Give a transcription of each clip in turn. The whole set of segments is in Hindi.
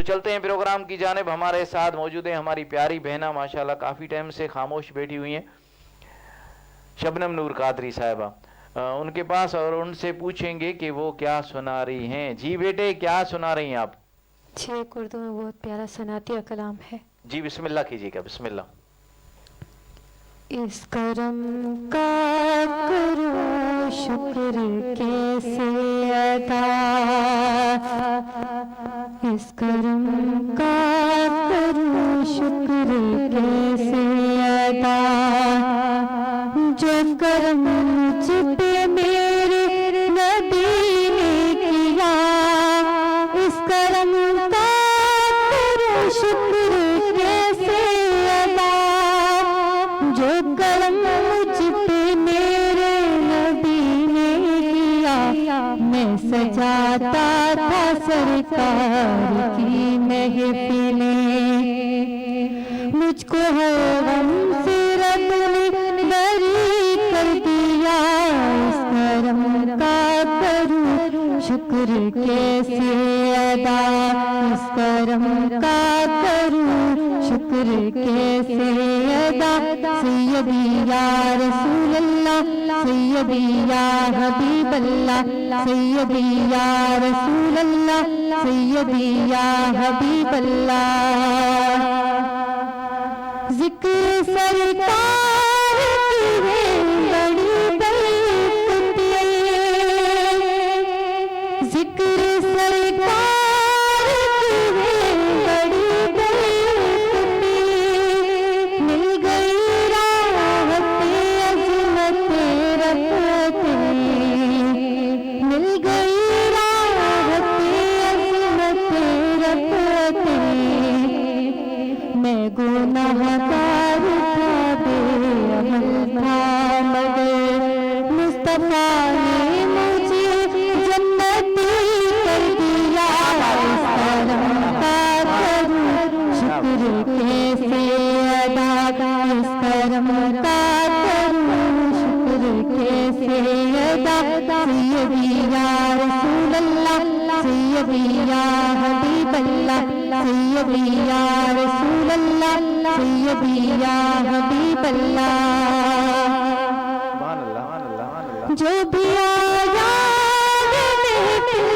तो चलते हैं प्रोग्राम की जानिब। हमारे साथ मौजूद है हमारी प्यारी बहना, माशाल्लाह काफ़ी टाइम से खामोश बैठी हुई हैं, शबनम नूर कादरी साहिबा। उनके पास और उनसे पूछेंगे कि वो क्या सुना रही हैं। जी बेटे, क्या सुना रही हैं आप? जी, एक उर्दू में बहुत प्यारा सनातिया कलाम है। जी बिस्मिल्लाह कीजिएगा, बिस्मिल्लाह। इस करम का करो शुक्र कैसे अदा, इस करम का करो शुक्र कैसे अदा, जो करम मुझ पे मेरे नबी ने किया, इस करम का करो शुक्र कैसे अदा, जो करम मुझ पे मेरे नबी ने किया। मैं सजाता था सरकार की महफिलें, मुझको हर गम से रब ने बरी कर दिया। इस करम का करूं शुक्र कैसे अदा, इस करम का करूं शुक्र कैसे अदा। सैयदी या रसूल अल्लाह, सैयदी या हबीब अल्लाह, सैयदी या रसूल अल्लाह, सैयदी या हबीब अल्लाह। जिक्र सरकार की है बड़ी बरकत, जिक्र सरकार की है बड़ी बरकत, मिल गई राहत अज़मत रफ़त, मिल गई राहत अज़मत रफ़त। मैं गुनाहगार था, बेअमल था, मगर मुस्तफा ने मुझे जन्नती कर दिया। इस करम का करूं शुक्र कैसे अदा, इस करम का करूं शुक्र कैसे अदा। सैयदी या रसूल अल्लाह, सैयदी या हबीब अल्लाह, सैयदी या रसूल अल्लाह, सैयदी या हबीब अल्लाह। जो भी आया महफिल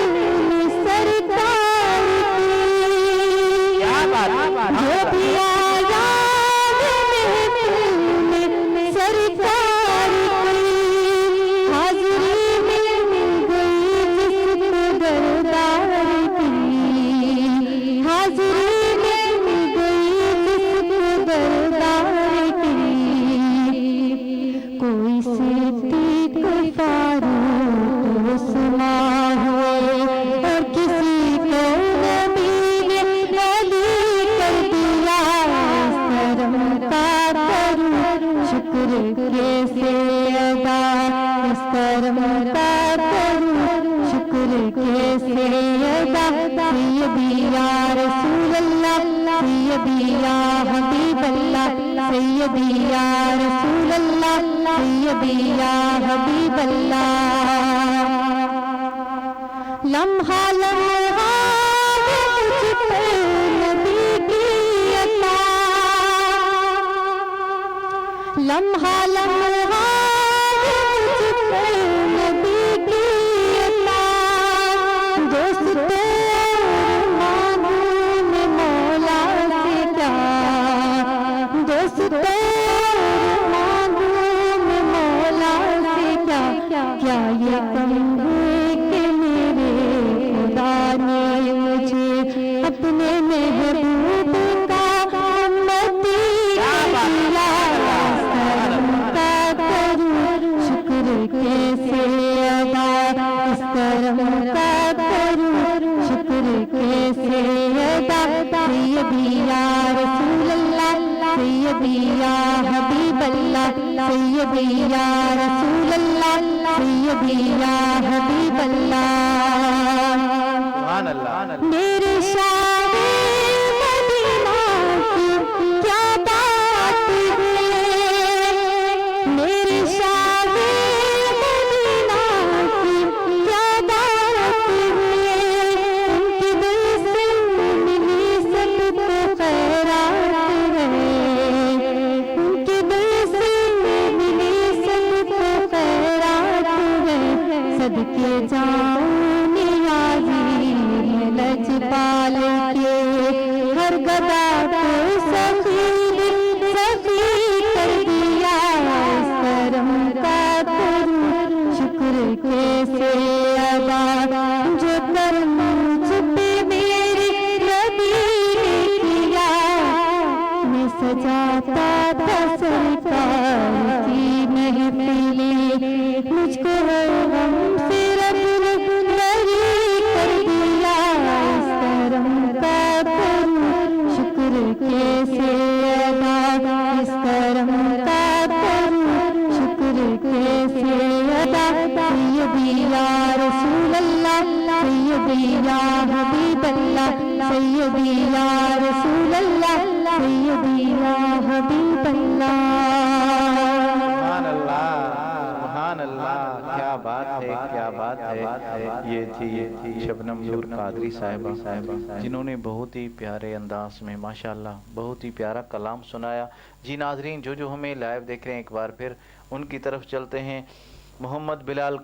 सरकार की, जो भी आया महफिल सरकार की, हाज़िरी मिल गई जिसको दरबार की, हाज़िरी मिल गई जिसको दरबार की। कोई सिद्दीक़ फारूक उस्मान हुए और किसी को नबी ने वली कर दिया। इस करम का करूं शुक्र कैसे अदा, इस करम का करूं शुक्र कैसे अदा। सैयदी या रसूल अल्लाह, सैयदी या हबीब अल्लाह, सैयदी या रसूल अल्लाह, सैयदी या हबीब अल्लाह। लम्हा लम्हा मुझ पर नबी की अता, लम्हा लम्हा मुझ पर नबी की अता। दोस्तों मांगूं मैं मौला से क्या, दोस्तों मांगूं मैं मौला से क्या, क्या ये कम हुए कि मेरे खुदा ने मुझे अपने महबूब का उम्मती किया। इस करम का करूं शुक्र कैसे अदा, इस करम का करूं शुक्र कैसे अदा। सैयदी या रसूल अल्लाह, सैयदी या हबीब अल्लाह, सैयदी या रसूल अल्लाह, सैयदी या हबीब अल्लाह। मेरे शाहे मदीना की क्या बात है, मेरे शाहे मदीना की क्या बात है। उनकी दिल से मिली के हर गदा को सफेद सफेद कर दिया। इस करम का करूं शुक्र कैसे अदा, जो करम छुपे मेरे नबी ने किया। मैं सजाता था सरकार की महफिलें, मुझको गम से रब बरी कर दिया। इस करम का करूं शुक्र कैसे अदा, इस करम का करूं शुक्र कैसे अदा। सैयदी या रसूल अल्लाह, सैयदी या हबीब अल्लाह, सैयदी या रसूल अल्लाह, सैयदी या हबीब अल्लाह। सुभान अल्लाह, सुभान अल्लाह, क्या बात है, क्या बात है। ये थी शबनम नूर कादरी साहिबा, जिन्होंने बहुत ही प्यारे अंदाज में माशाल्लाह बहुत ही प्यारा कलाम सुनाया। जी नाजरीन, जो हमें लाइव देख रहे हैं, एक बार फिर उनकी तरफ चलते हैं। मोहम्मद बिलाल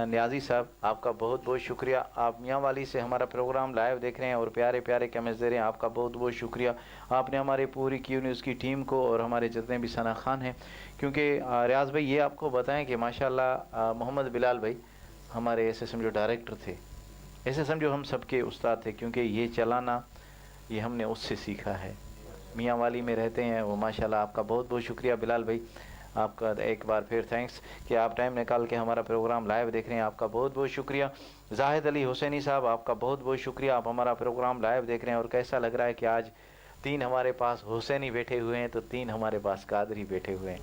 न्याजी साहब, आपका बहुत बहुत शुक्रिया। आप मियाँ वाली से हमारा प्रोग्राम लाइव देख रहे हैं और प्यारे प्यारे कमेंट्स दे रहे हैं, आपका बहुत बहुत शुक्रिया। आपने हमारे पूरी क्यू न्यूज़ की टीम को और हमारे जितने भी सना खान हैं, क्योंकि रियाज भाई ये आपको बताएं कि माशाल्लाह मोहम्मद बिलाल भाई हमारे SSM जो डायरेक्टर थे, SSM जो हम सबके उस्ताद थे, क्योंकि ये चलाना ये हमने उससे सीखा है। मियाँ वाली में रहते हैं वो, माशाल्लाह। आपका बहुत बहुत शुक्रिया बिलाल भाई, आपका एक बार फिर थैंक्स कि आप टाइम निकाल के हमारा प्रोग्राम लाइव देख रहे हैं, आपका बहुत बहुत शुक्रिया। जाहिद अली हुसैनी साहब, आपका बहुत बहुत शुक्रिया, आप हमारा प्रोग्राम लाइव देख रहे हैं। और कैसा लग रहा है कि आज 3 हमारे पास हुसैनी बैठे हुए हैं तो 3 हमारे पास कादरी बैठे हुए हैं।